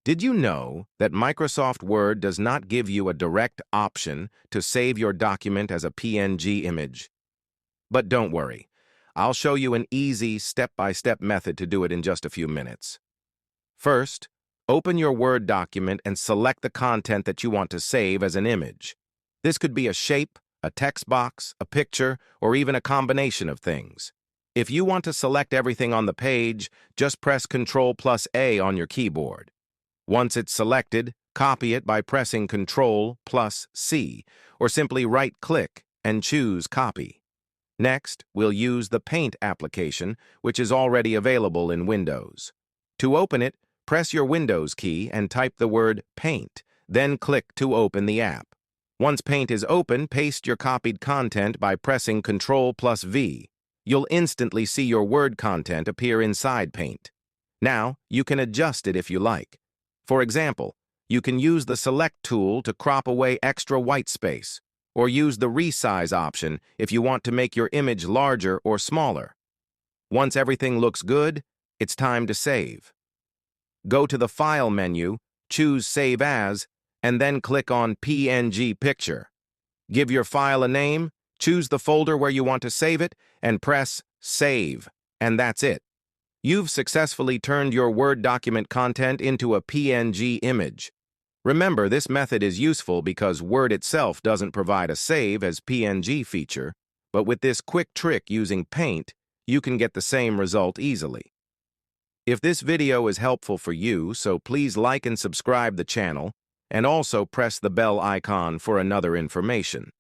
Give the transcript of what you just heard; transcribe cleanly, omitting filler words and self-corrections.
Did you know that Microsoft Word does not give you a direct option to save your document as a PNG image? But don't worry, I'll show you an easy step-by-step method to do it in just a few minutes. First, open your Word document and select the content that you want to save as an image. This could be a shape, a text box, a picture, or even a combination of things. If you want to select everything on the page, just press Ctrl+A on your keyboard. Once it's selected, copy it by pressing Ctrl+C, or simply right-click and choose Copy. Next, we'll use the Paint application, which is already available in Windows. To open it, press your Windows key and type the word Paint, then click to open the app. Once Paint is open, paste your copied content by pressing Ctrl+V. You'll instantly see your Word content appear inside Paint. Now, you can adjust it if you like. For example, you can use the Select tool to crop away extra white space, or use the Resize option if you want to make your image larger or smaller. Once everything looks good, it's time to save. Go to the File menu, choose Save As, and then click on PNG Picture. Give your file a name, choose the folder where you want to save it, and press Save, and that's it. You've successfully turned your Word document content into a PNG image. Remember, this method is useful because Word itself doesn't provide a Save as PNG feature, but with this quick trick using Paint, you can get the same result easily. If this video is helpful for you, so please like and subscribe the channel, and also press the bell icon for another information.